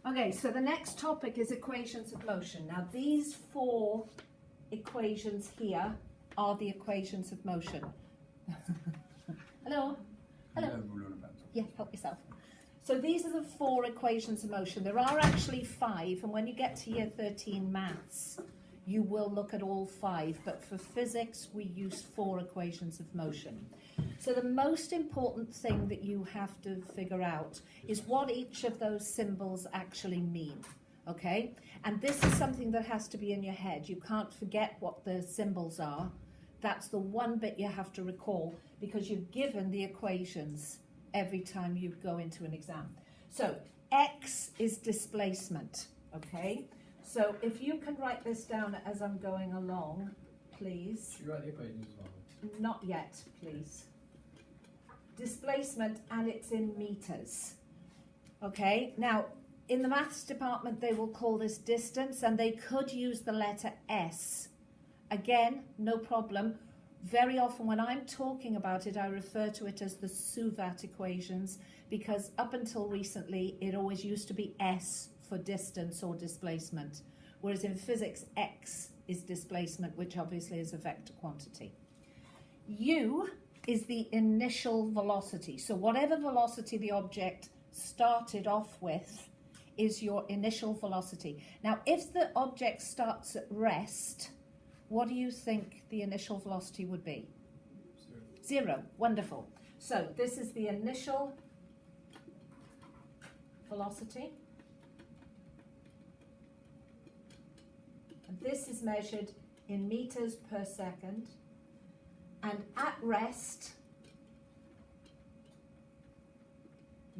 Okay, so the next topic is equations of motion. Now these four equations here are the equations of motion. Hello? Hello? Yeah, help yourself. So these are the four equations of motion. There are actually five, and when you get to year 13 maths, you will look at all five, but for physics, we use four equations of motion. So the most important thing that you have to figure out is what each of those symbols actually mean, okay? And this is something that has to be in your head. You can't forget what the symbols are. That's the one bit you have to recall, because you're given the equations every time you go into an exam. So x is displacement, okay? So if you can write this down as I'm going along, please. Should you write the equations as well? Not yet, please. Displacement, and it's in meters. Okay, now in the maths department they will call this distance, and they could use the letter S. Again, no problem. Very often when I'm talking about it, I refer to it as the Suvat equations, because up until recently it always used to be S for distance or displacement, whereas in physics x is displacement, which obviously is a vector quantity. U is the initial velocity. So whatever velocity the object started off with is your initial velocity. Now, if the object starts at rest, what do you think the initial velocity would be? Zero. Wonderful. So this is the initial velocity. And this is measured in meters per second. And at rest,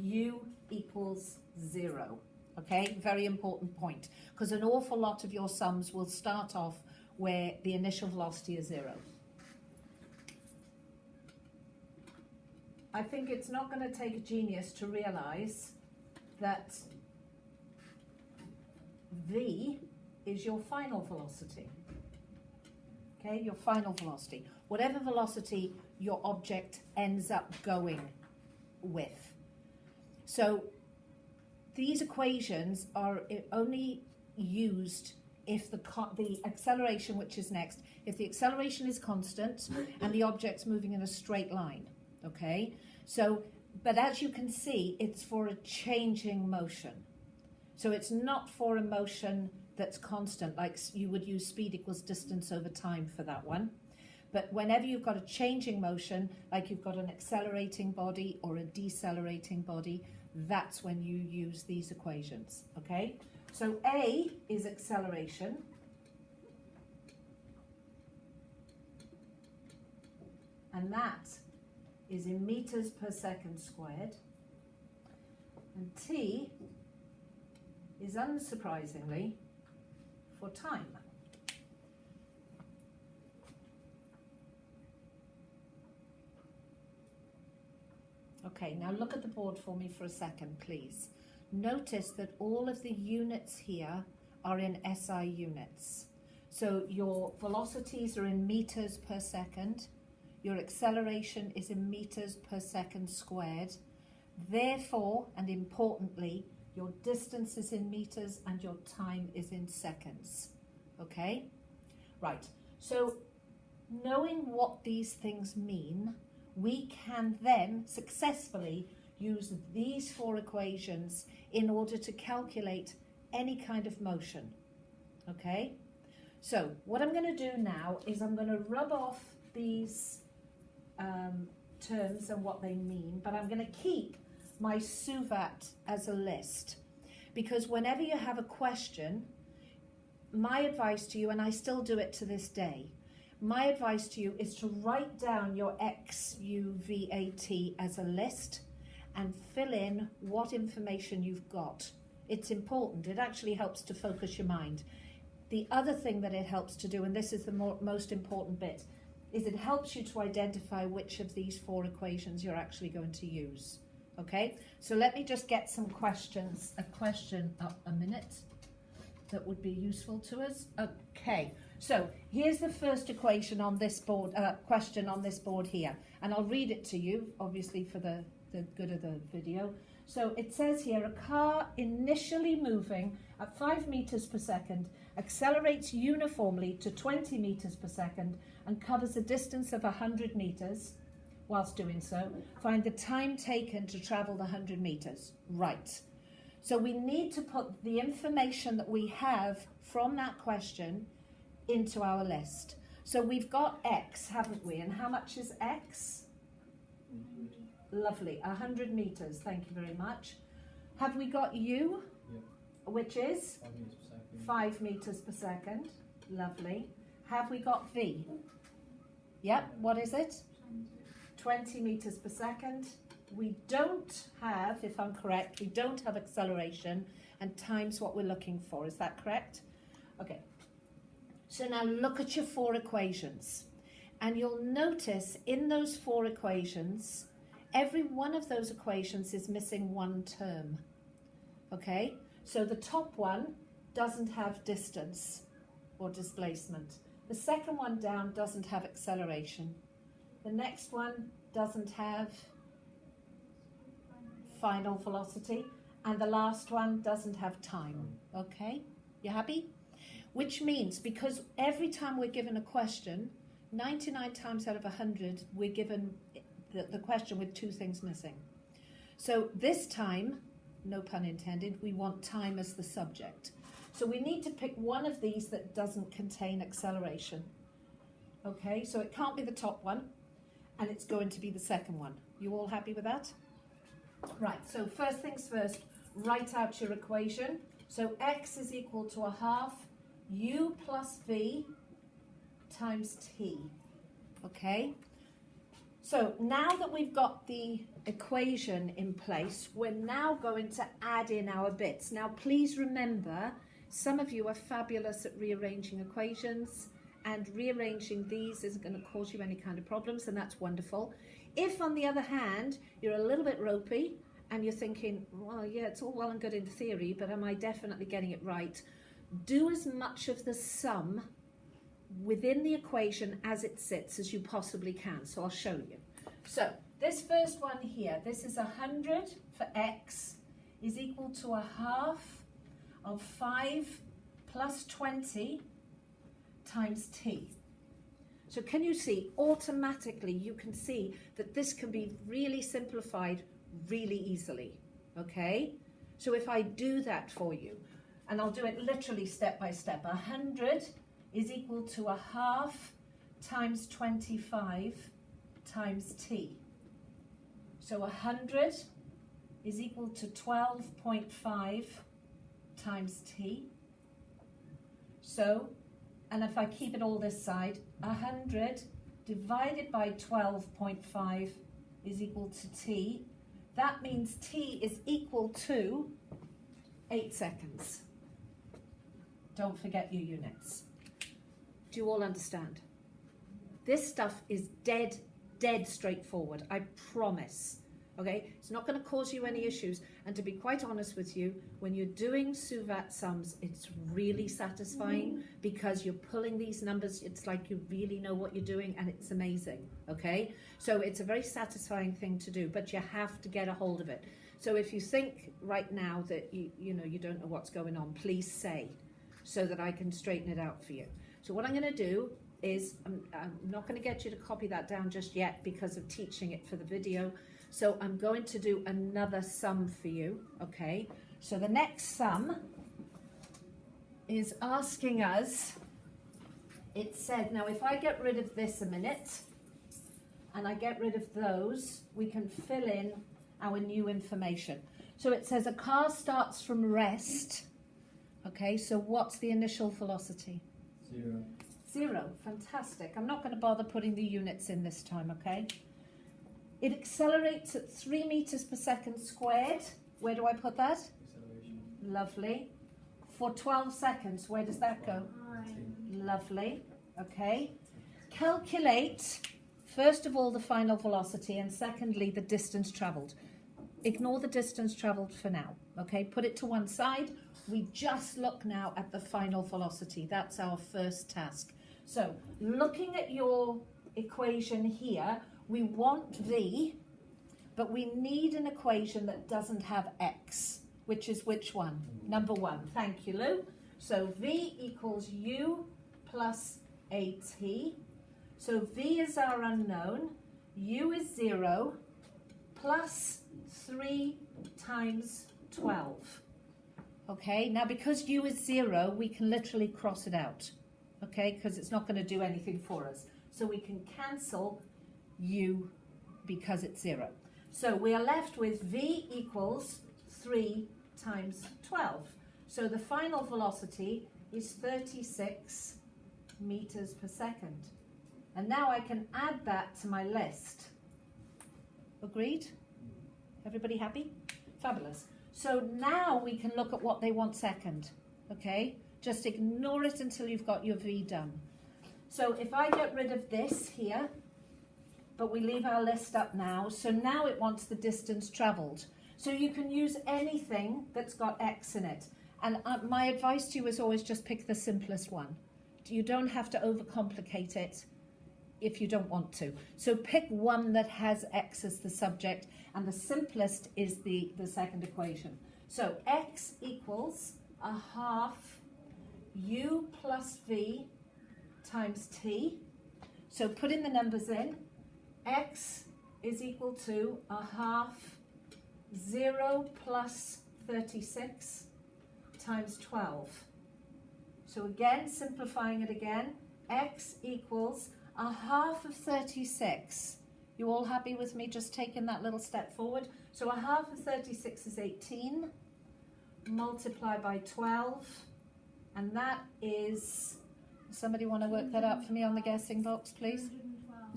U equals 0. Okay, very important point, because an awful lot of your sums will start off where the initial velocity is 0. I think it's not going to take a genius to realize that V is your final velocity. Okay, your final velocity. Whatever velocity your object ends up going with. So these equations are only used if the acceleration, which is next, if the acceleration is constant and the object's moving in a straight line. Okay, so, but as you can see, it's for a changing motion. So it's not for a motion that's constant, like you would use speed equals distance over time for that one. But whenever you've got a changing motion, like you've got an accelerating body or a decelerating body, that's when you use these equations, okay? So A is acceleration. And that is in meters per second squared. And T is, unsurprisingly, for time. Okay, now look at the board for me for a second, please. Notice that all of the units here are in SI units. So your velocities are in meters per second. Your acceleration is in meters per second squared. Therefore, and importantly, your distance is in meters and your time is in seconds. Okay? Right. So knowing what these things mean, we can then successfully use these four equations in order to calculate any kind of motion. Okay? So what I'm going to do now is I'm going to rub off these terms and what they mean, but I'm going to keep my Suvat as a list, because whenever you have a question, my advice to you, and I still do it to this day, my advice to you is to write down your X, U, V, A, T as a list and fill in what information you've got. It's important. It actually helps to focus your mind. The other thing that it helps to do, and this is the most important bit, is it helps you to identify which of these four equations you're actually going to use. Okay, so let me just get some questions, a question up a minute that would be useful to us. Okay, so here's the first equation on this board, question on this board here, and I'll read it to you, obviously for the the good of the video. So it says here, a car initially moving at 5 meters per second accelerates uniformly to 20 meters per second and covers a distance of 100 meters. Whilst doing so, find the time taken to travel the 100 meters. Right. So we need to put the information that we have from that question into our list. So we've got X, haven't we? And how much is X? Lovely, 100 meters, thank you very much. Have we got U, which is 5 meters per second, lovely. Have we got V? Yep, what is it? 20 meters per second. We don't have, if I'm correct, we don't have acceleration, and time's what we're looking for, is that correct? Okay, so now look at your 4 equations, and you'll notice in those 4 equations, every one of those equations is missing one term, okay? So the top one doesn't have distance or displacement. The second one down doesn't have acceleration. The next one doesn't have final velocity. And the last one doesn't have time, okay? You happy? Which means, because every time we're given a question, 99 times out of 100, we're given the question with 2 things missing. So this time, no pun intended, we want time as the subject. So we need to pick one of these that doesn't contain acceleration. Okay, so it can't be the top one, and it's going to be the second one. You all happy with that? Right, so first things first, write out your equation. So X is equal to 1/2 U plus V times T. Okay? So now that we've got the equation in place, we're now going to add in our bits. Now please remember, some of you are fabulous at rearranging equations, and rearranging these isn't going to cause you any kind of problems, and that's wonderful. If, on the other hand, you're a little bit ropey and you're thinking, well, yeah, it's all well and good in theory, but am I definitely getting it right? Do as much of the sum within the equation as it sits as you possibly can. So I'll show you. So this first one here, this is 100 for X is equal to 1/2 of 5 plus 20 times T. So can you see, automatically you can see that this can be really simplified really easily, okay? So if I do that for you, and I'll do it literally step by step, 100 is equal to 1/2 times 25 times T. So 100 is equal to 12.5 times T. So, and if I keep it all this side, 100 divided by 12.5 is equal to T. That means T is equal to 8 seconds. Don't forget your units. Do you all understand? This stuff is dead straightforward, I promise. Okay, it's not going to cause you any issues, and to be quite honest with you, when you're doing SUVAT sums, it's really satisfying because you're pulling these numbers, it's like you really know what you're doing, and it's amazing. Okay, so it's a very satisfying thing to do, but you have to get a hold of it. So if you think right now that you know you don't know what's going on, please say, so that I can straighten it out for you. So what I'm going to do is, I'm not going to get you to copy that down just yet because of teaching it for the video. So I'm going to do another sum for you, okay? So the next sum is asking us, it said, now if I get rid of this a minute, and I get rid of those, we can fill in our new information. So it says a car starts from rest, okay? So what's the initial velocity? 0. 0, fantastic. I'm not going to bother putting the units in this time, okay? It accelerates at 3 meters per second squared. Where do I put that? Acceleration. Lovely. For 12 seconds, where does that go? Lovely. Okay. Calculate, first of all, the final velocity, and secondly, the distance traveled. Ignore the distance traveled for now, okay? Put it to one side. We just look now at the final velocity. That's our first task. So, looking at your equation here, we want V, but we need an equation that doesn't have x, which is which one? Number 1. Thank you, Lou. So v equals u plus at. So v is our unknown, u is 0, plus 3 times 12. Okay, now because u is 0, we can literally cross it out, okay, because it's not going to do anything for us. So we can cancel u because it's 0. So we are left with v equals 3 times 12. So the final velocity is 36 meters per second. And now I can add that to my list. Agreed? Everybody happy? Fabulous. So now we can look at what they want second, okay? Just ignore it until you've got your V done. So if I get rid of this here, but we leave our list up now, so now it wants the distance travelled. So you can use anything that's got X in it. And my advice to you is always just pick the simplest one. You don't have to overcomplicate it if you don't want to. So pick one that has X as the subject, and the simplest is the second equation. So X equals a half U plus V times T. So put in the numbers in. X is equal to a half 0 plus 36 times 12. So again, simplifying it again, X equals a half of 36. You all happy with me just taking that little step forward? So a half of 36 is 18, multiply by 12, and that is, somebody want to work that out for me on the guessing box, please?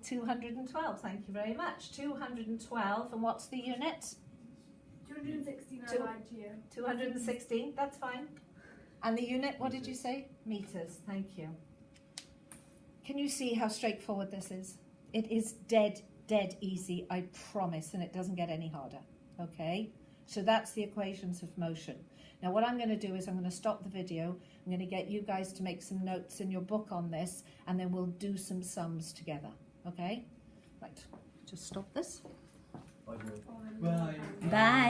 212, thank you very much. 212, and what's the unit? 216, I lied to you. 216, that's fine. And the unit, what did you say? Meters, thank you. Can you see how straightforward this is? It is dead easy, I promise, and it doesn't get any harder, okay? So that's the equations of motion. Now what I'm going to do is I'm going to stop the video. I'm going to get you guys to make some notes in your book on this, and then we'll do some sums together, okay? Right, just stop this. Bye. Bye.